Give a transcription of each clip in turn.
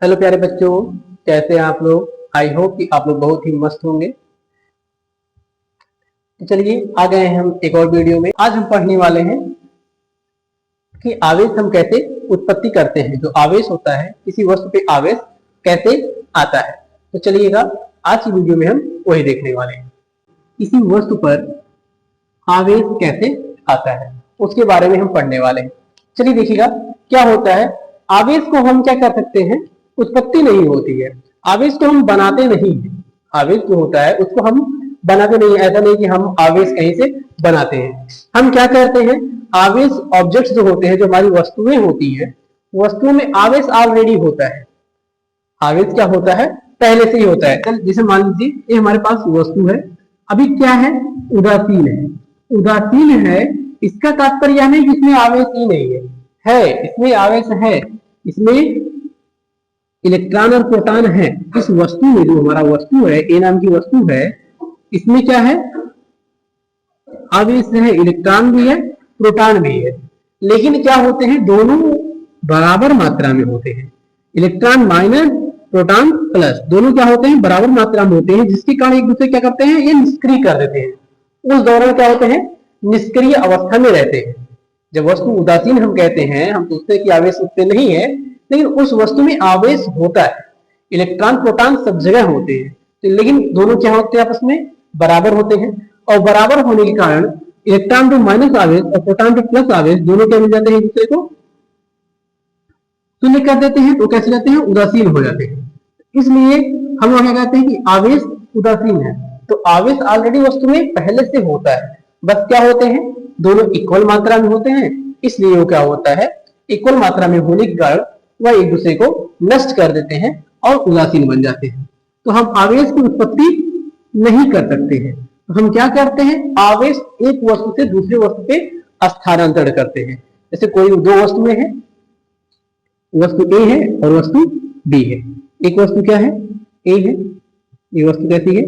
Hello प्यारे बच्चों, कैसे हैं आप लोग। आई होप कि आप लोग बहुत ही मस्त होंगे। तो चलिए आ गए हैं हम एक और वीडियो में। आज हम पढ़ने वाले हैं कि आवेश हम कैसे उत्पत्ति करते हैं। जो आवेश होता है, किसी वस्तु पे आवेश कैसे आता है। तो चलिएगा आज की वीडियो में हम वही देखने वाले हैं, किसी वस्तु पर आवेश कैसे आता है उसके बारे में हम पढ़ने वाले हैं। चलिए देखिएगा क्या होता है। आवेश को हम क्या कर सकते हैं, उत्पत्ति नहीं होती है। आवेश को हम बनाते नहीं है। आवेश जो होता है उसको हम बनाते नहीं है। ऐसा नहीं कि हम आवेश कहीं से बनाते हैं। हम क्या करते हैं, आवेश ऑब्जेक्ट्स जो होते हैं, जो हमारी वस्तुएं होती है, वस्तुओं में आवेश ऑलरेडी होता है। आवेश क्या होता है, पहले से ही होता है। चल जैसे मान लीजिए ये हमारे पास वस्तु है, अभी क्या है, उदासीन है। उदासीन है, इसका तात्पर्य यह नहीं कि इसमें आवेश ही नहीं है इसमें आवेश है। इसमें इलेक्ट्रॉन और प्रोटॉन है। इस वस्तु में, जो हमारा वस्तु है, ए नाम की वस्तु है, इसमें क्या है, आवेश है। इलेक्ट्रॉन भी है, प्रोटॉन भी है। लेकिन क्या होते हैं, दोनों बराबर मात्रा में होते हैं। इलेक्ट्रॉन माइनस, प्रोटॉन प्लस, दोनों क्या होते हैं, बराबर मात्रा में होते हैं। जिसके कारण एक दूसरे क्या करते हैं, ये निष्क्रिय कर देते हैं। उस दौरान क्या होते हैं, निष्क्रिय अवस्था में रहते हैं। जब वस्तु उदासीन हम कहते हैं, हम सोचते हैं कि आवेश उतने नहीं है, लेकिन उस वस्तु में आवेश होता है। इलेक्ट्रॉन प्रोटॉन सब जगह होते हैं, तो लेकिन दोनों क्या होते हैं, आपस में बराबर होते हैं। और बराबर होने के कारण इलेक्ट्रॉन को माइनस आवेश और प्रोटॉन को प्लस आवेश, दोनों क्या मिल जाते हैं, एक दूसरे को शून्य कर देते हैं। तो कैसे जाते हैं, उदासीन हो जाते हैं। इसलिए हम लोग क्या कहते हैं कि आवेश उदासीन है। तो आवेश ऑलरेडी वस्तु में पहले से होता है, बस क्या होते हैं, दोनों इक्वल मात्रा में होते हैं। इसलिए वो क्या होता है, इक्वल मात्रा में होने के कारण वह एक दूसरे को नष्ट कर देते हैं और उदासीन बन जाते हैं। तो हम आवेश की उत्पत्ति नहीं कर सकते हैं। तो हम क्या करते हैं, आवेश एक वस्तु से दूसरे वस्तु पे स्थानांतरण करते हैं। जैसे कोई दो वस्तुएं हैं, वस्तु ए है और वस्तु बी है। एक वस्तु क्या है, ए है। ये वस्तु कैसी है,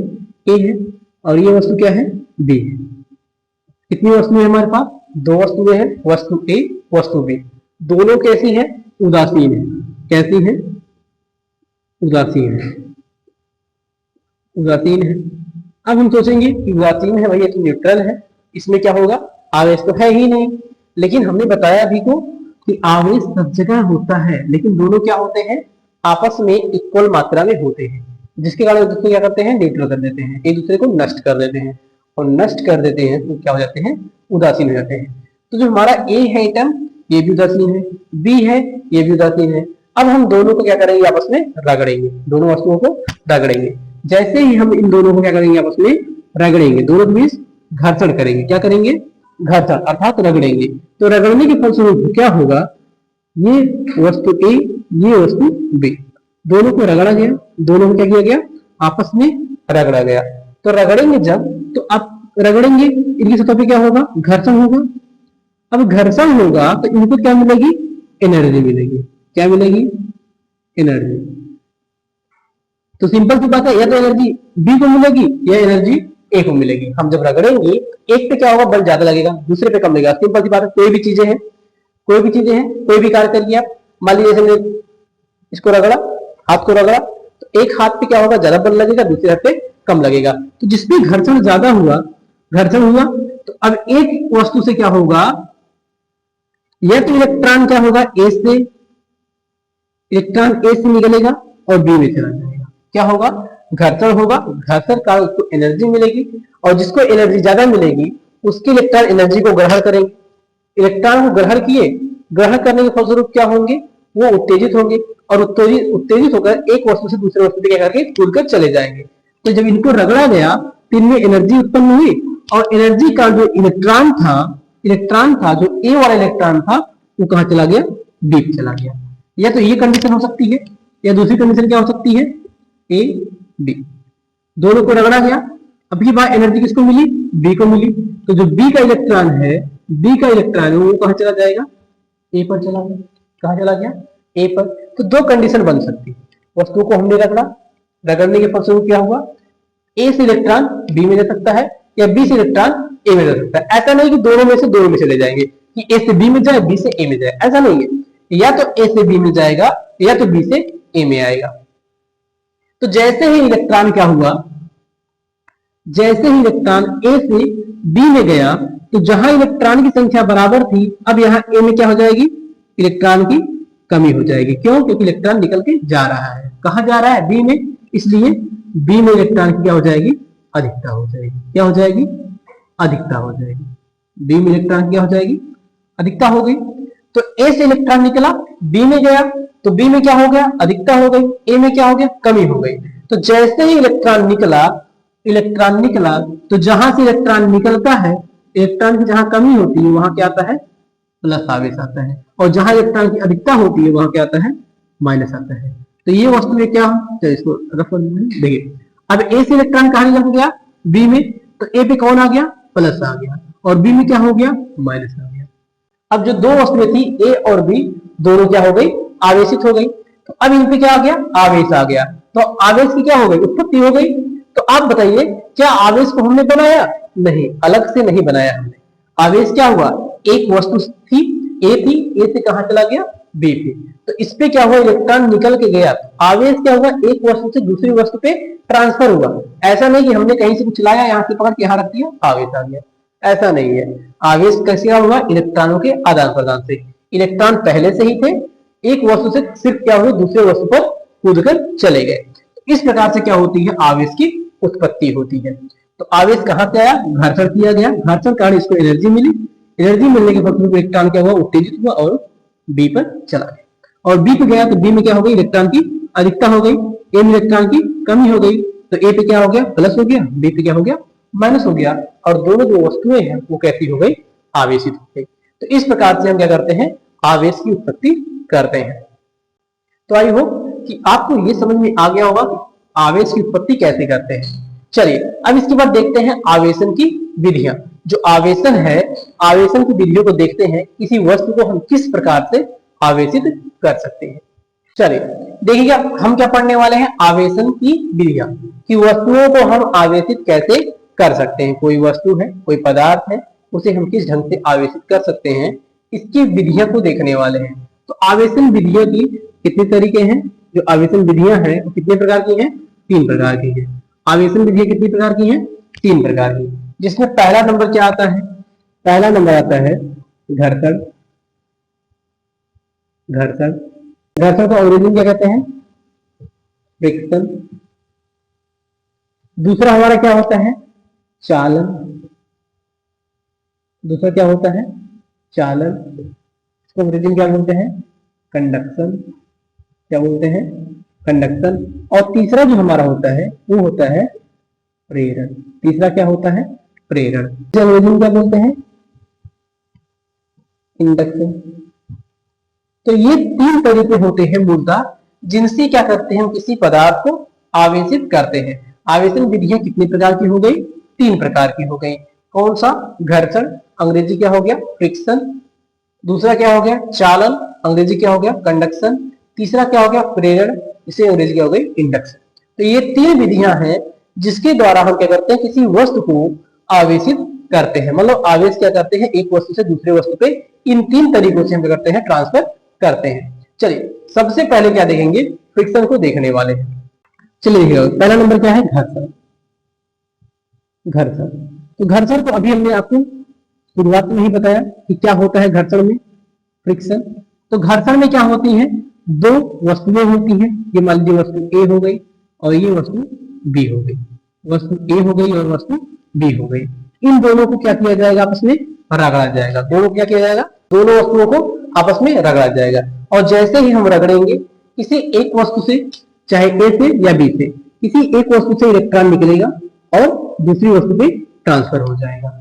ए है। और ये वस्तु क्या है, बी है। कितनी वस्तुएं हमारे पास, दो वस्तुएं हैं, वस्तु ए वस्तु बी। दोनों कैसी है, उदासीन है। कैसी है, उदासीन है। उदासीन है। अब हम सोचेंगे कि उदासीन है भैया, तो न्यूट्रल है, इसमें क्या होगा, आवेश तो है ही नहीं। लेकिन हमने बताया अभी को कि आवेश सब जगह होता है, लेकिन दोनों क्या होते हैं, आपस में इक्वल मात्रा में होते हैं। जिसके कारण एक दूसरे क्या करते हैं, न्यूट्रल कर देते हैं, एक दूसरे को नष्ट कर देते हैं। और नष्ट कर देते हैं तो क्या हो जाते हैं, उदासीन हो जाते हैं। तो जो हमारा ए है एटम, ये भी उदासीन है, बी है, ये भी उदासीन है। अब हम दोनों को क्या करेंगे, आपस में रगड़ेंगे, दोनों वस्तुओं को रगड़ेंगे। जैसे ही हम इन दोनों को क्या करेंगे, आपस में रगड़ेंगे, दोनों के बीच घर्षण करेंगे। क्या करेंगे, घर्षण अर्थात रगड़ेंगे। तो रगड़ने के फलस्वरूप क्या होगा, ये वस्तु ए, ये वस्तु बी, दोनों को रगड़ा गया। दोनों को क्या किया गया, आपस में रगड़ा गया। तो रगड़ेंगे जब, तो आप रगड़ेंगे, इनकी सतह पे क्या होगा, घर्षण होगा। अब घर्षण होगा तो इनको क्या मिलेगी, एनर्जी मिलेगी। क्या मिलेगी, एनर्जी। तो सिंपल सी बात है, या तो एनर्जी बी को मिलेगी या एनर्जी ए को मिलेगी। हम जब रगड़ेंगे, एक पे क्या होगा, बल ज्यादा लगेगा, दूसरे पे कम लगेगा। सिंपल सी बात है। कोई भी चीजें हैं, कोई भी चीजें हैं, कोई भी कार्य करिए आप। मान लीजिए जैसे मैंने इसको रगड़ा, हाथ को रगड़ा, तो एक हाथ पे क्या होगा, ज्यादा बल लगेगा, दूसरे हाथ पे कम लगेगा। तो जिसपे घर्षण ज्यादा हुआ, घर्षण हुआ, तो अब एक वस्तु से क्या होगा, या तो इलेक्ट्रॉन क्या होगा, ए से, इलेक्ट्रॉन ए से निकलेगा और बी में चला जाएगा। क्या होगा, घर्षण होगा। घर्षण का उसको एनर्जी मिलेगी, और जिसको एनर्जी ज्यादा मिलेगी उसके इलेक्ट्रॉन एनर्जी को ग्रहण करेंगे। इलेक्ट्रॉन को ग्रहण किए, ग्रहण करने के फलस्वरूप क्या होंगे, वो उत्तेजित होंगे, और उत्तेजित होकर एक वस्तु से दूसरे वस्तु पे क्या करके उड़कर चले जाएंगे। तो जब इनको रगड़ा गया तो इनमें एनर्जी उत्पन्न हुई, और एनर्जी का जो इलेक्ट्रॉन था, जो ए वाला इलेक्ट्रॉन था, वो कहां चला गया, बी पे चला गया। या तो ये कंडीशन हो सकती है, या दूसरी कंडीशन क्या हो सकती है, ए बी, दोनों को रगड़ा गया। अभी बार एनर्जी किसको मिली, बी को मिली। तो जो बी का इलेक्ट्रॉन है, बी का इलेक्ट्रॉन वो कहां चला जाएगा, ए पर चला गया। कहां चला गया, ए पर। तो दो कंडीशन बन सकती है। वस्तु को हमने रगड़ा, रगड़ने के फलस्वरूप क्या हुआ, ए से इलेक्ट्रॉन बी में जा सकता है, या बी से इलेक्ट्रॉन ए में जा सकता है। ऐसा नहीं कि दोनों में चले जाएंगे, कि ए से बी में जाए, बी से ए में जाए, ऐसा नहीं है। या तो ए से बी में जाएगा, या तो बी से ए में आएगा। तो जैसे ही इलेक्ट्रॉन क्या हुआ, जैसे ही इलेक्ट्रॉन ए से बी में गया तो जहां इलेक्ट्रॉन की संख्या बराबर थी, अब यहाँ ए में क्या हो जाएगी, इलेक्ट्रॉन की कमी हो जाएगी। क्यों? क्योंकि इलेक्ट्रॉन निकल के जा रहा है। कहां जा रहा है? बी में, इसलिए बी में इलेक्ट्रॉन की क्या हो जाएगी, अधिकता हो जाएगी। क्या हो जाएगी? अधिकता हो जाएगी। बी में इलेक्ट्रॉन की क्या हो जाएगी, अधिकता हो गई। तो ए से इलेक्ट्रॉन निकला, बी में गया, तो बी में क्या हो गया, अधिकता हो गई। ए में क्या हो गया, कमी हो गई। तो जैसे ही इलेक्ट्रॉन निकला तो जहां से इलेक्ट्रॉन निकलता है, इलेक्ट्रॉन की जहां कमी होती है वहां क्या आता है, प्लस आवेश आता है, और जहां इलेक्ट्रॉन की अधिकता होती है वहां क्या आता है, माइनस आता है। तो ये वस्तु में क्या, तो इसको रफ देखिए, अब ए से इलेक्ट्रॉन कहां निकल गया, बी में, तो ए पे कौन आ गया, प्लस आ गया, और बी में क्या हो गया, माइनस आ गया। अब जो दो वस्तुएं थी ए और बी, दोनों क्या हो गई, आवेशित हो गई। तो अब इन पे क्या आ गया, आवेश आ गया। तो आवेश की क्या हो गई, उत्पत्ति हो गई। तो आप बताइए, क्या आवेश को हमने बनाया? नहीं, अलग से नहीं बनाया हमने। आवेश क्या हुआ, एक वस्तु थी, ए से कहां चला गया, बी पे। तो इस पे क्या हुआ, इलेक्ट्रॉन निकल के गया। आवेश क्या हुआ, एक वस्तु से दूसरी वस्तु पे ट्रांसफर हुआ। ऐसा नहीं कि हमने कहीं से कुछ लाया, यहां से पकड़ के यहां रख दिया, आवेश आ गया, ऐसा नहीं है। आवेश कैसे हुआ, इलेक्ट्रॉनों के आदान प्रदान से। इलेक्ट्रॉन पहले से ही थे, एक वस्तु से सिर्फ क्या हुआ, दूसरे वस्तु पर कूदकर चले गए। इस प्रकार से क्या होती है, आवेश की उत्पत्ति होती है। तो आवेश कहां से आया, घर्षण किया गया, घर्षण कारण इसको एनर्जी मिली, एनर्जी मिलने के बाद इलेक्ट्रॉन क्या हुआ, उत्तेजित हुआ और बी पर चला गया, और बी पे गया तो बी में क्या हो गई, इलेक्ट्रॉन की अधिकता हो गई, ए में इलेक्ट्रॉन की कमी हो गई। तो ए पे क्या हो गया, प्लस हो गया, बी पे क्या हो गया, माइनस हो गया, और दोनों जो वस्तुएं हैं वो कैसी हो गई, आवेशित हो गई। तो इस प्रकार से हम क्या करते हैं, आवेश की उत्पत्ति करते हैं। तो आई होप कि आपको ये समझ में आ गया होगा कि आवेश की उत्पत्ति कैसे करते हैं। चलिए अब इसके बाद देखते हैं आवेशन की विधियां। जो आवेशन है, आवेशन की विधियों को देखते हैं, किसी वस्तु को हम किस प्रकार से आवेशित कर सकते हैं। चलिए देखिएगा, हम क्या पढ़ने वाले हैं, आवेशन की विधियां, कि वस्तुओं को हम आवेशित कैसे कर सकते हैं। कोई वस्तु है, कोई पदार्थ है, उसे हम किस ढंग से आवेशित कर सकते हैं, इसकी विधियां को देखने वाले हैं। तो आवेशन विधियों की कितने तरीके हैं, जो आवेशन विधियां हैं वो कितने प्रकार की हैं, 3 प्रकार की हैं। आवेशन विधियां कितनी प्रकार की हैं, 3 प्रकार की, जिसमें पहला नंबर क्या आता है, पहला नंबर आता है घर्षण। घर्षण, घर्षण को अंग्रेजी क्या कहते हैं, फ्रिक्शन। दूसरा हमारा क्या होता है, चालन। दूसरा क्या होता है, चालन, इसको अंग्रेजी में क्या बोलते हैं, कंडक्शन। क्या बोलते हैं, कंडक्शन। और तीसरा जो हमारा होता है वो होता है प्रेरण। तीसरा क्या होता है, प्रेरण, अंग्रेजी में क्या बोलते हैं, इंडक्शन। तो ये 3 तरीके होते हैं मूलतः, जिनसे क्या करते हैं, हम किसी पदार्थ को आवेशित करते हैं। आवेशन विधियां कितने प्रकार की हो गई, 3 प्रकार की हो गई। कौन सा, घर्षण, अंग्रेजी क्या हो गया, फ्रिक्शन। दूसरा क्या हो गया, चालन, अंग्रेजी क्या हो गया, कंडक्शन। तीसरा क्या हो गया, प्रेरण, इसे अंग्रेजी क्या हो गई, इंडक्शन। तो ये 3 विधियां हैं जिसके द्वारा हम क्या करते हैं, किसी वस्तु को आवेशित करते हैं। मतलब आवेश क्या करते हैं, एक वस्तु से दूसरे वस्तु पे, इन 3 तरीकों से हम क्या करते हैं, ट्रांसफर करते हैं। चलिए सबसे पहले क्या देखेंगे, फ्रिक्शन को देखने वाले हैं। चलिए देखिए, पहला नंबर क्या है, घर्षण। घर्षण, तो घर्षण को अभी हमने आपको शुरुआत में ही बताया कि क्या होता है घर्षण में, फ्रिक्शन। तो घर्षण में क्या होती है, 2 वस्तुएं होती हैं। ये मान लीजिए वस्तु ए हो गई और ये वस्तु बी हो गई, वस्तु ए हो गई और वस्तु बी हो गई। इन दोनों को क्या किया जाएगा, आपस में रगड़ा जाएगा। दोनों क्या किया जाएगा, दोनों वस्तुओं को आपस में रगड़ा जाएगा। और जैसे ही हम रगड़ेंगे, किसी एक वस्तु से, चाहे ए से या बी से, किसी एक वस्तु से इलेक्ट्रॉन निकलेगा और दूसरी वस्तु पे ट्रांसफर हो जाएगा।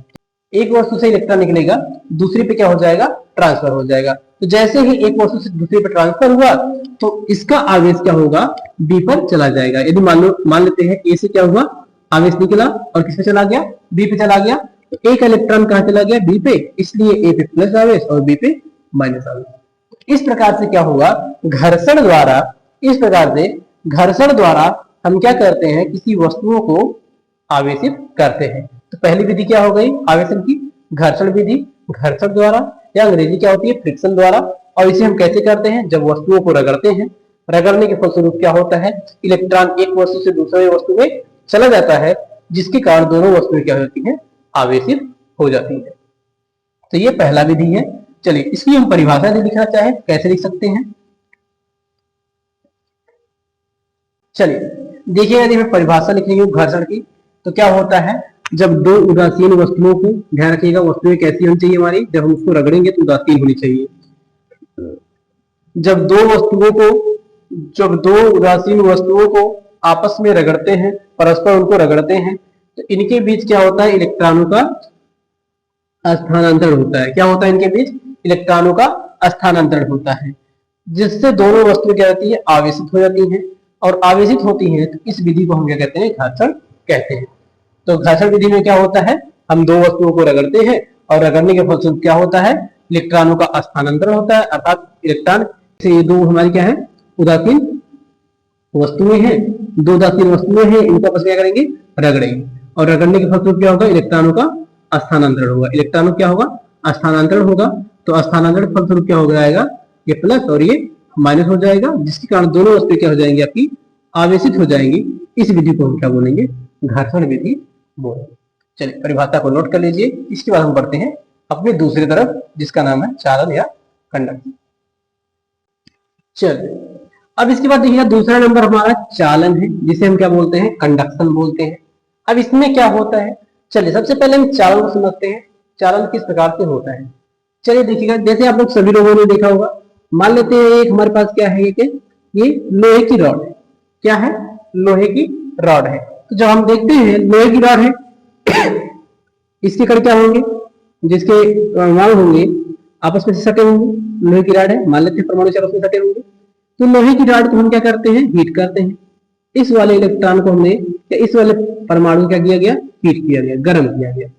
एक वस्तु से इलेक्ट्रॉन निकलेगा, दूसरी पे क्या हो जाएगा, ट्रांसफर हो जाएगा। तो जैसे ही एक वस्तु से दूसरी पे ट्रांसफर हुआ तो इसका आवेश क्या होगा, बी पर चला जाएगा। यदि मान लेते हैं ए से क्या हुआ, आवेश निकला और किस पे चला गया, बी पे चला गया। तो एक इलेक्ट्रॉन कहां चला गया, बी पे, इसलिए ए पे प्लस आवेश और बी पे माइनस आवेश। इस प्रकार से क्या होगा, घर्षण द्वारा, इस प्रकार से घर्षण द्वारा हम क्या करते हैं, किसी वस्तुओं को आवेशित करते हैं। तो पहली विधि क्या हो गई आवेशन की, घर्षण विधि, घर्षण द्वारा, या अंग्रेजी क्या होती है, फ्रिक्शन द्वारा। और इसे हम कैसे करते हैं, जब वस्तुओं को रगड़ते हैं, रगड़ने के फलस्वरूप क्या होता है, इलेक्ट्रॉन एक वस्तु से दूसरे वस्तु में चला जाता है, जिसके कारण दोनों वस्तुएं क्या होती हैं, आवेशित हो जाती है। तो ये पहला विधि है। चलिए इसकी हम परिभाषा से लिखना चाहें कैसे लिख सकते हैं। चलिए देखिए, यदि मैं परिभाषा लिख रही हूँ घर्षण की, तो क्या होता है, जब दो उदासीन वस्तुओं को, ध्यान रखिएगा वस्तुएं कैसी होनी चाहिए हमारी, जब हम उसको रगड़ेंगे तो उदासीन होनी चाहिए। जब दो उदासीन वस्तुओं को आपस में रगड़ते हैं, परस्पर उनको रगड़ते हैं, तो इनके बीच क्या होता है, इलेक्ट्रॉनों का स्थानांतरण होता है। क्या होता है, इनके बीच इलेक्ट्रॉनों का स्थानांतरण होता है, जिससे दोनों वस्तुएं क्या होती है, आवेशित हो जाती हैं। और आवेशित होती हैं तो इस विधि को हम क्या कहते हैं, घर्षण कहते हैं। तो घर्षण विधि में क्या होता है, हम दो वस्तुओं को रगड़ते हैं और रगड़ने के फलस्वरूप क्या होता है, इलेक्ट्रॉनों का स्थानांतरण होता है, अर्थात इलेक्ट्रॉन से ये दो हमारी क्या है, उदासीन वस्तुएं हैं, दो उदासीन वस्तुएं हैं, इनको आपस में क्या करेंगे, रगड़ेंगे, और रगड़ने के फलस्वरूप क्या होगा, इलेक्ट्रॉनों का स्थानांतरण होगा। इलेक्ट्रॉनों क्या होगा, स्थानांतरण होगा। तो स्थानांतरण फलस्वरूप क्या हो जाएगा, ये प्लस और ये माइनस हो जाएगा, जिसके कारण दोनों वस्तुएं क्या हो जाएंगी, आपकी आवेशित हो जाएंगी। इस विधि को हम क्या बोलेंगे, घर्षण विधि बोलेंगे। चलिए परिभाषा को नोट कर लीजिए। इसके बाद हम बढ़ते हैं अपने दूसरी तरफ, जिसका नाम है चालन या कंडक्शन। चलिए अब इसके बाद देखिए, दूसरा नंबर हमारा चालन है, जिसे हम क्या बोलते हैं, कंडक्शन बोलते हैं। अब इसमें क्या होता है, चलिए सबसे पहले हम चालन को समझते हैं, चालन किस प्रकार से होता है। चलिए देखिएगा, जैसे आप लोग सभी लोगों ने देखा होगा, मान लेते हैं एक हमारे पास क्या है, ये लोहे की रॉड है। क्या है, लोहे की रॉड है। तो जब हम देखते हैं लोहे की रॉड है, इसके कण क्या होंगे, जिसके परमाणु होंगे आपस में सटे होंगे। लोहे की रॉड है, मान लेते हैं परमाणु आपस में सटे होंगे। तो लोहे की रॉड को हम क्या करते हैं, हीट करते हैं। इस वाले इलेक्ट्रॉन को हमने, इस वाले परमाणु क्या किया गया, हीट किया गया, गर्म किया गया।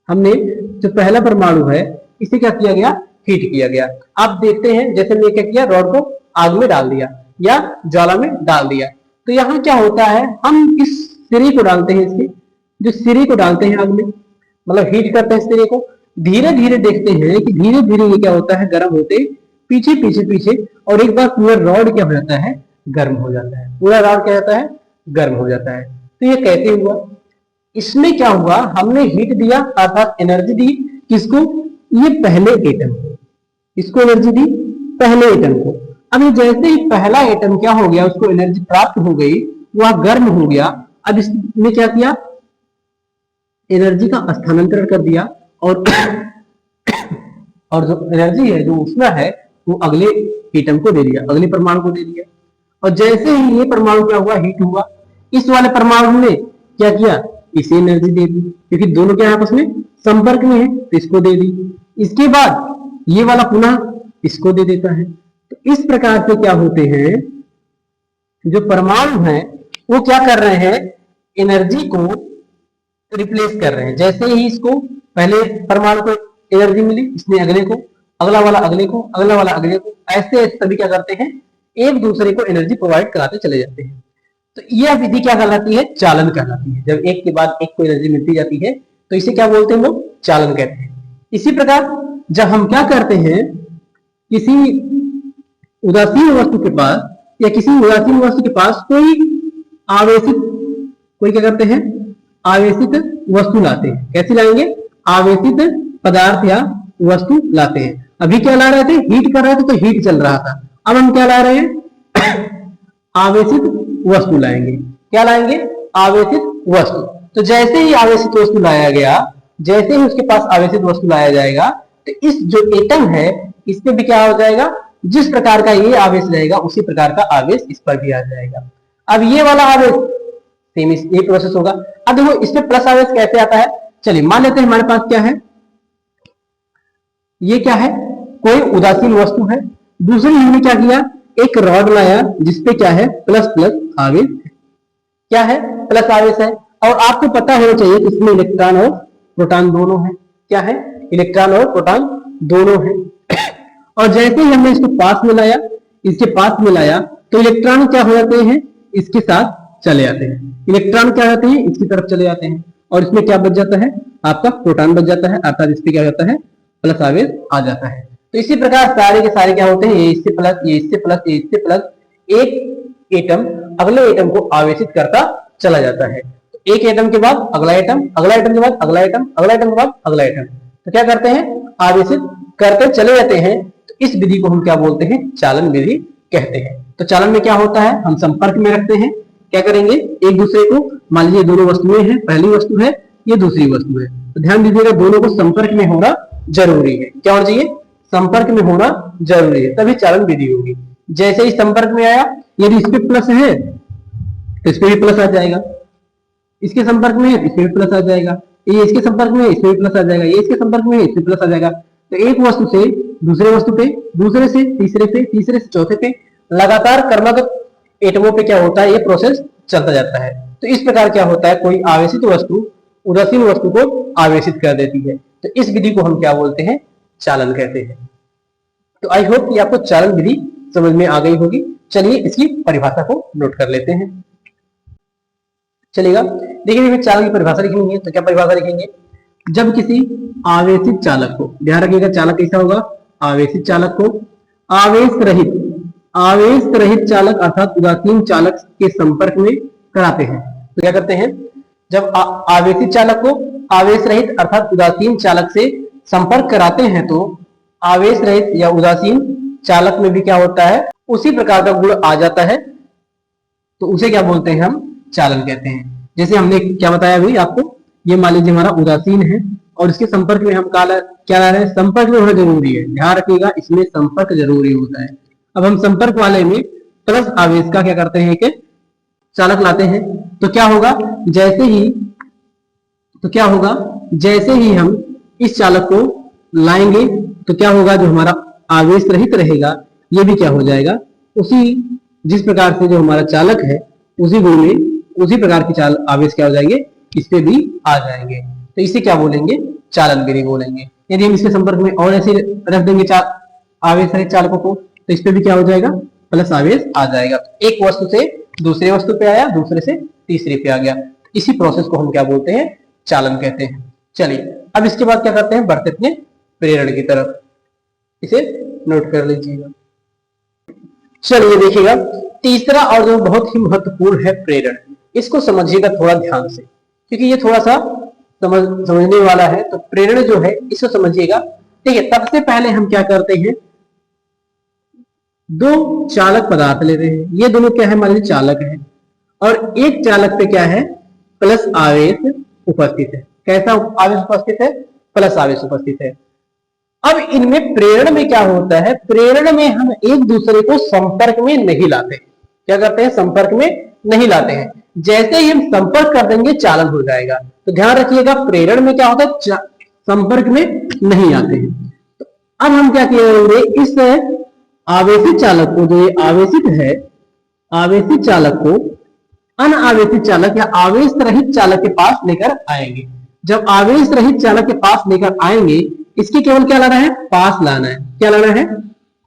हमने जो पहला परमाणु है इसे क्या किया गया, हीट किया गया। आप देखते हैं जैसे हमने क्या किया, रॉड को आग में डाल दिया या ज्वाला में डाल दिया। तो यहाँ क्या होता है, हम इस सिरे को डालते हैं, इसके जो सिरे को डालते हैं आग में, मतलब हीट करते हैं सिरे को। धीरे धीरे देखते हैं कि धीरे धीरे ये क्या होता है, गर्म होते पीछे पीछे पीछे, और एक बार पूरा रॉड क्या हो जाता है, गर्म हो जाता है। पूरा रॉड क्या होता है, गर्म हो जाता है। तो ये कैसे हुआ, इसमें क्या हुआ, हमने हीट दिया अर्थात एनर्जी दी किसको, ये पहले एटम को, इसको एनर्जी दी पहले एटम को। अब ये जैसे ही पहला एटम क्या हो गया, उसको एनर्जी प्राप्त हो गई, वह गर्म हो गया। अब इसने क्या किया, एनर्जी का स्थानांतरण कर दिया, और जो एनर्जी है, जो ऊष्मा है, वो अगले एटम को दे दिया, अगले परमाणु को दे दिया। और जैसे ही ये परमाणु क्या हुआ, हीट हुआ, इस वाले परमाणु ने क्या किया, इसे एनर्जी दे दी, क्योंकि दोनों क्या आपस में संपर्क में है, तो इसको दे दी। इसके बाद ये वाला पुनः इसको दे देता है। तो इस प्रकार से क्या होते हैं, जो परमाणु हैं वो क्या कर रहे हैं, एनर्जी को रिप्लेस कर रहे हैं। जैसे ही इसको पहले परमाणु को एनर्जी मिली, इसने अगले को, अगला वाला अगले को, अगला वाला अगले को, ऐसे ऐसे सभी क्या करते हैं, एक दूसरे को एनर्जी प्रोवाइड कराते चले जाते हैं। तो यह विधि क्या कहलाती है, चालन कहलाती है। जब एक के बाद एक को एनर्जी मिलती जाती है तो इसे क्या बोलते हैं लोग, चालन कहते हैं। इसी प्रकार जब हम क्या करते हैं, किसी उदासीन वस्तु के पास या किसी उदासीन वस्तु के पास कोई आवेशित, कोई क्या करते हैं, आवेशित वस्तु लाते हैं। कैसी लाएंगे, आवेशित पदार्थ या वस्तु लाते हैं। अभी क्या ला रहे थे, हीट कर रहे थे, तो हीट चल रहा था। अब हम क्या ला रहे हैं, आवेशित वस्तु लाएंगे। क्या लाएंगे, आवेशित वस्तु। तो जैसे ही आवेशित वस्तु लाया गया, जैसे ही उसके पास आवेशित वस्तु लाया जाएगा, तो इस जो एटम है इसमें भी क्या हो जाएगा, जिस प्रकार का ये आवेश रहेगा उसी प्रकार का आवेश इस पर भी आ जाएगा। अब ये वाला आवेश सेम ये प्रोसेस होगा। अब देखो इसमें प्लस आवेश कैसे आता है, चलिए मान लेते हैं हमारे पास क्या है, ये क्या है, कोई उदासीन वस्तु है। दूसरी हमने क्या किया, एक रॉड लाया जिसपे क्या है, प्लस प्लस आवेश, क्या है, प्लस आवेश है। और आपको पता होना चाहिए कि इसमें इलेक्ट्रॉन और प्रोटॉन दोनों है। क्या है, इलेक्ट्रॉन और प्रोटॉन दोनों है। और जैसे ही हमने इसको पास में लाया, इसके पास में लाया, तो इलेक्ट्रॉन क्या हो जाते हैं, इसके साथ चले जाते हैं। इलेक्ट्रॉन क्या होते हैं, इसकी तरफ चले जाते हैं, और इसमें क्या बच जाता है, आपका प्रोटॉन बच जाता है, अर्थात इससे क्या होता है, प्लस आवेश आ जाता है। तो इसी प्रकार सारे के सारे क्या होते हैं, ये इससे प्लस, ये इससे प्लस, ये इससे प्लस, एक एटम अगले एटम को आवेशित करता चला जाता है। तो एक एटम के बाद अगला एटम, अगला एटम के बाद अगला एटम, अगला एटम के बाद अगला एटम, तो क्या करते हैं, आवेशित करते चले जाते हैं। तो इस विधि को हम क्या बोलते हैं, चालन विधि कहते हैं। तो चालन में क्या होता है, हम संपर्क में रखते हैं, क्या करेंगे, एक दूसरे को, मान लीजिए दोनों वस्तुएं हैं, पहली वस्तु है, ये दूसरी वस्तु है, तो ध्यान दीजिएगा दोनों को संपर्क में होना जरूरी है। क्या होना चाहिए, संपर्क में होना जरूरी है, तभी चालन विधि होगी। जैसे ही संपर्क में आया, यदि इस पे प्लस है तो इस पे भी प्लस आ जाएगा, इसके संपर्क में है इसमें भी प्लस आ जाएगा, ये इसके संपर्क में है इसमें भी प्लस आ जाएगा, ये इसके संपर्क में है इसमें प्लस आ जाएगा। तो एक वस्तु से दूसरे वस्तु पे, दूसरे से तीसरे पे, तीसरे से चौथे पे, लगातार क्रमागत एटमों पे क्या होता है, ये प्रोसेस चलता जाता है। तो इस प्रकार क्या होता है, कोई आवेशित वस्तु उदासीन वस्तु को आवेशित कर देती है। तो इस विधि को हम क्या बोलते हैं, चालन कहते हैं। तो आई होप कि आपको चालन विधि समझ में आ गई होगी। चलिए इसकी परिभाषा को नोट कर लेते हैं। चलेगा, देखिए चालन की परिभाषा लिखनी है, तो क्या परिभाषा लिखेंगे, जब किसी आवेशित चालक को, ध्यान रखिएगा चालक कैसा होगा, आवेशित चालक को आवेश रहित चालक अर्थात उदासीन चालक के संपर्क में कराते हैं। तो क्या करते हैं, जब आवेशित चालक को आवेश रहित अर्थात उदासीन चालक से संपर्क कराते हैं, तो आवेश रहित या उदासीन चालक में भी क्या होता है, उसी प्रकार का गुण आ जाता है, तो उसे क्या बोलते हैं, हम चालन कहते हैं। जैसे हमने क्या बताया अभी आपको, ये मान लीजिए हमारा उदासीन है और इसके संपर्क में हम क्या ला रहे हैं, संपर्क में होना जरूरी है, ध्यान रखिएगा इसमें संपर्क जरूरी होता है। अब हम संपर्क वाले में प्लस आवेश का क्या करते हैं, एक चालक लाते हैं, तो क्या होगा, जैसे ही हम इस चालक को लाएंगे तो क्या होगा, जो हमारा आवेश रहित रहेगा ये भी क्या हो जाएगा, उसी जिस प्रकार से जो हमारा चालक है उसी गुण में उसी प्रकार की आवेश क्या हो जाएंगे, इस पे भी आ जाएंगे। तो इसे क्या बोलेंगे, चालन विधि बोलेंगे। यदि हम इसके संपर्क में और ऐसे रख देंगे आवेश रहित चालकों को, तो इस पे भी क्या हो जाएगा, प्लस आवेश आ जाएगा। एक वस्तु से दूसरे वस्तु पे आया, दूसरे से तीसरे पे आ गया, इसी प्रोसेस को हम क्या बोलते हैं, चालन कहते हैं। चलिए अब इसके बाद क्या करते हैं, बढ़ते हैं प्रेरण की तरफ, इसे नोट कर लीजिएगा। चलिए देखिएगा, तीसरा और जो बहुत ही महत्वपूर्ण है प्रेरण, इसको समझिएगा थोड़ा ध्यान से, क्योंकि ये थोड़ा सा समझने वाला है। तो प्रेरण जो है इसको समझिएगा। ठीक है, तब से पहले हम क्या करते हैं, दो चालक पदार्थ ले रहे हैं, ये दोनों क्या है, मान लीजिए चालक है, और एक चालक पे क्या है, प्लस आवेश उपस्थित है। कैसा आवेश उपस्थित है, प्लस आवेश उपस्थित है। अब इनमें प्रेरण में क्या होता है, प्रेरण में हम एक दूसरे को संपर्क में नहीं लाते। क्या करते हैं, संपर्क में नहीं लाते हैं। जैसे ही हम संपर्क कर देंगे चालन हो जाएगा। तो ध्यान रखिएगा, प्रेरण में क्या होता है, संपर्क में नहीं आते हैं। तो अब हम क्या करेंगे, इस आवेशित चालक को, जो ये आवेशित है, आवेशित चालक को अनावेशित चालक या आवेश रहित चालक के पास लेकर आएंगे। जब आवेश रहित चालक के पास लेकर आएंगे, इसके केवल क्या लाना है, पास लाना है। क्या लाना है,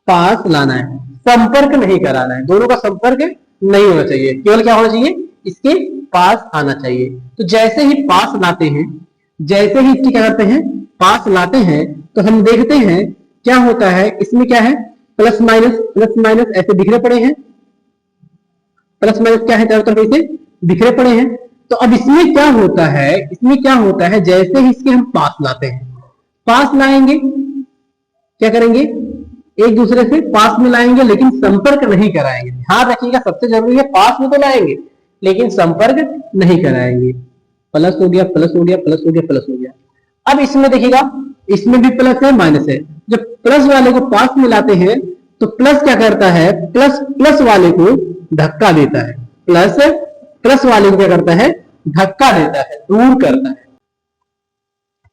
पास लाना है, संपर्क नहीं कराना है। दोनों का संपर्क नहीं होना चाहिए, केवल क्या होना चाहिए, इसके पास आना चाहिए। तो जैसे ही पास लाते हैं, जैसे ही इसकी क्या करते हैं, पास लाते हैं, तो हम देखते हैं क्या होता है, इसमें क्या है, प्लस माइनस ऐसे बिखरे पड़े हैं, प्लस माइनस क्या है, चारों तरफ ऐसे बिखरे पड़े हैं। तो अब इसमें क्या होता है, इसमें क्या होता है, जैसे ही इसके हम पास लाते हैं, पास लाएंगे, क्या करेंगे, एक दूसरे से पास में लाएंगे, लेकिन संपर्क नहीं कराएंगे। ध्यान रखिएगा, सबसे जरूरी है, पास में तो लाएंगे लेकिन संपर्क नहीं कराएंगे। प्लस हो गया, प्लस हो गया, प्लस हो गया, प्लस हो गया। अब इसमें देखिएगा, इसमें भी प्लस है माइनस है। जब प्लस वाले को पास में लाते हैं तो प्लस क्या करता है, प्लस वाले को धक्का देता है, प्लस वाले को क्या करता है, धक्का देता है, दूर करता है।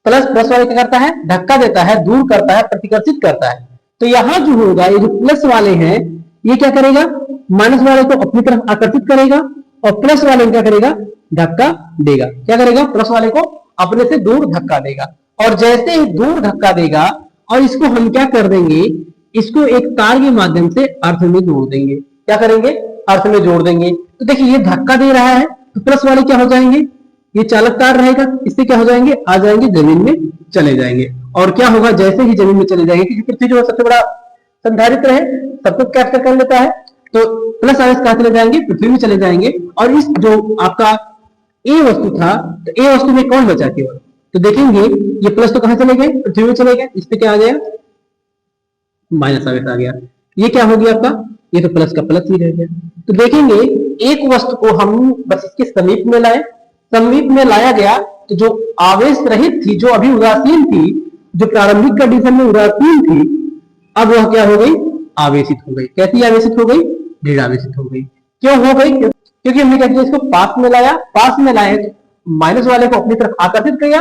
प्लस वाले क्या करता है, धक्का देता है, दूर करता है, प्रतिकर्षित करता है। तो यहां जो होगा, ये जो प्लस वाले हैं, ये क्या करेगा, माइनस वाले को अपनी तरफ आकर्षित करेगा और प्लस वाले को क्या करेगा, धक्का देगा। क्या करेगा, प्लस वाले को अपने से दूर धक्का देगा। और जैसे ही दूर धक्का देगा, और इसको हम क्या कर देंगे, इसको एक तार के माध्यम से अर्थ में जोड़ देंगे। क्या करेंगे, अर्थ में जोड़ देंगे। तो देखिए ये धक्का दे रहा है, तो प्लस वाले क्या हो जाएंगे, ये चालक तार रहेगा, इससे क्या हो जाएंगे, आ जाएंगे, जमीन में चले जाएंगे। और क्या होगा, जैसे ही जमीन में चले जाएंगे, क्योंकि पृथ्वी जो सबसे बड़ा संधारित्र है, सब कुछ कैप्चर कर लेता है, तो प्लस आवेश कहां चले जाएंगे, पृथ्वी में चले जाएंगे। और इस जो आपका ए वस्तु था, तो ए वस्तु में कौन बचा केवल, तो देखेंगे ये प्लस तो कहां चले गए, पृथ्वी में चले गए, इस पे क्या आ गया, माइनस आवेश आ गया। ये क्या हो गया आपका, ये तो प्लस का प्लस ही रह गया। तो देखेंगे एक वस्तु को हम बस इसके समीप में लाए, समीप में लाया गया तो जो आवेश रहित थी, जो अभी उदासीन थी, जो प्रारंभिक कंडीशन में उदासीन थी, अब वह क्या हो गई, आवेशित हो गई। कैसी आवेशित हो गई, ऋण आवेशित हो गई। क्यों हो गई, क्योंकि हमने क्या किया, इसको पास में लाया, पास में लाए तो माइनस वाले को अपनी तरफ आकर्षित किया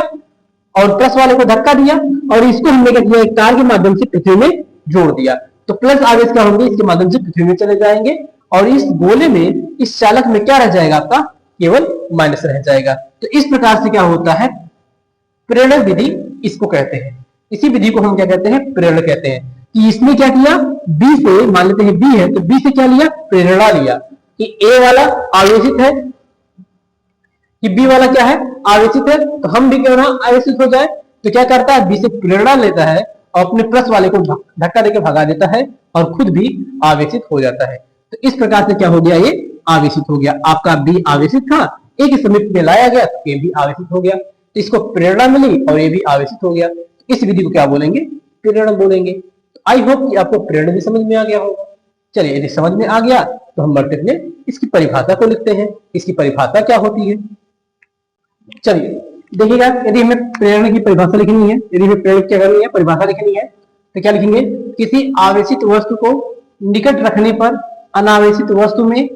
और प्लस वाले को धक्का दिया, और इसको हमने क्या किया, एक तार के माध्यम से पृथ्वी में जोड़ दिया। तो प्लस आवेश क्या होंगे, इसके माध्यम से पृथ्वी में चले जाएंगे, और इस गोले में, इस चालक में क्या रह जाएगा आपका, केवल माइनस रह जाएगा। तो इस प्रकार से क्या होता है, प्रेरण विधि इसको कहते हैं। इसी विधि को हम क्या कहते हैं, प्रेरण कहते हैं। कि इसने क्या किया, बी से, मान लेते हैं बी है, तो बी से क्या लिया, प्रेरणा लिया कि ए वाला आवेशित है, कि बी वाला क्या है, आवेशित है, तो हम भी क्यों ना आवेशित हो जाए। तो क्या करता है, बी से प्रेरणा लेता है और अपने प्लस वाले को धक्का देकर भगा देता है और खुद भी आवेशित हो जाता है। तो इस प्रकार से क्या हो गया, ये आवेशित हो गया। आपका बी आवेशित था, ए के समीप में लाया गया तो ए भी आवेशित हो गया, तो इसको प्रेरणा मिली और ये भी आवेशित हो गया। तो इस विधि को क्या बोलेंगे, प्रेरण बोलेंगे। आई होप कि आपको प्रेरण भी समझ में आ गया होगा। चलिए, यदि समझ में आ गया तो हम बढ़ते हुए इसकी परिभाषा को लिखते हैं। इसकी परिभाषा क्या होती है, चलिए देखिएगा। यदि हमें प्रेरण की परिभाषा लिखनी है, यदि हमें प्रेरण क्या करनी है, परिभाषा लिखनी है, तो क्या लिखेंगे, किसी आवेशित वस्तु को निकट रखने पर अनावेशित वस्तु में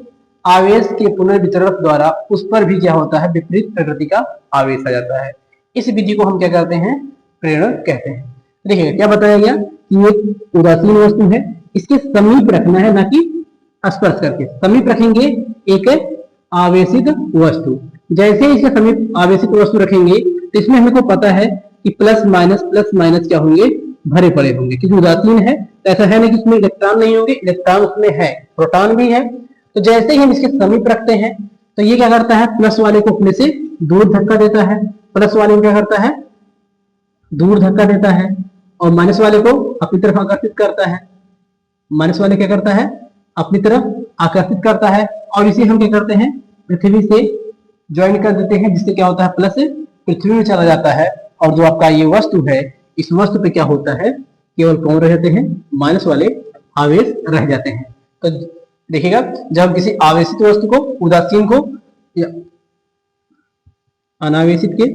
आवेश के पुनर्वितरण द्वारा उस पर भी क्या होता है, विपरीत प्रकृति का आवेश आ जाता है। इस विधि को हम क्या कहते हैं, प्रेरण कहते हैं। देखिए क्या बताया गया कि एक उदासीन वस्तु है, इसके समीप रखना है, ना कि स्पर्श करके। समीप रखेंगे एक आवेशित वस्तु, जैसे ही इसके समीप आवेशित वस्तु रखेंगे तो इसमें हमको पता है कि प्लस माइनस क्या होंगे, भरे पड़े होंगे, क्योंकि उदासीन है। तो ऐसा है ना कि इसमें इलेक्ट्रॉन नहीं होंगे, इलेक्ट्रॉन उसमें है, प्रोटॉन भी है। तो जैसे ही हम इसके समीप रखते हैं तो ये क्या करता है, प्लस वाले को अपने से दूर धक्का देता है, प्लस वाले को क्या करता है, दूर धक्का देता है, और माइनस वाले को अपनी तरफ आकर्षित करता है। माइनस वाले क्या करता है, अपनी तरफ आकर्षित करता है, और इसे हम क्या करते हैं, पृथ्वी से ज्वाइन कर देते हैं, जिससे क्या होता है, प्लस पृथ्वी में चला जाता है। और जो आपका ये वस्तु है, इस वस्तु पे क्या होता है, केवल कौन रह जाते हैं, माइनस वाले आवेश रह जाते हैं। तो देखिएगा, जब हम किसी आवेशित वस्तु को, उदासीन को या अनावेशित के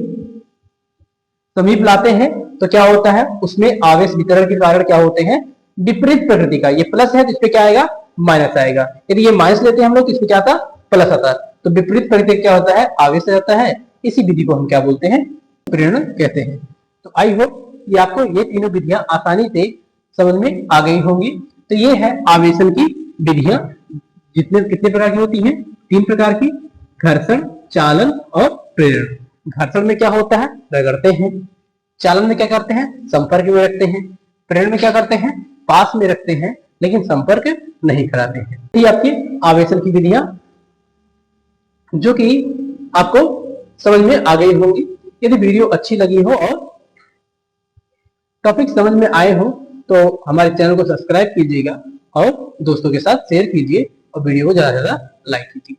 समीप लाते हैं तो क्या होता है, उसमें आवेश वितरण के कारण क्या होते हैं, विपरीत प्रकृति का। ये प्लस है तो इस पे क्या आएगा, माइनस आएगा। यदि ये माइनस लेते हैं हम लोग तो इसमें क्या आता, प्लस आता है। तो विपरीत प्रकृति क्या होता है, आवेश रहता है। इसी विधि को हम क्या बोलते हैं, प्रेरण कहते हैं। तो आई होप ये आपको ये तीनों विधियां आसानी से समझ में आ गई होंगी। तो ये है आवेशन की विधियां, जितने कितने प्रकार की होती हैं, 3 प्रकार की, घर्षण, चालन और प्रेरण। घर्षण में क्या होता है, रगड़ते हैं। चालन में क्या करते हैं, संपर्क में रखते हैं। प्रेरण में क्या करते हैं, पास में रखते हैं लेकिन संपर्क नहीं कराते हैं। ये आपकी आवेशन की विधियां जो कि आपको समझ में आ गई होंगी। यदि वीडियो अच्छी लगी हो और टॉपिक समझ में आए हो तो हमारे चैनल को सब्सक्राइब कीजिएगा और दोस्तों के साथ शेयर कीजिए और वीडियो को ज्यादा से ज्यादा लाइक कीजिए।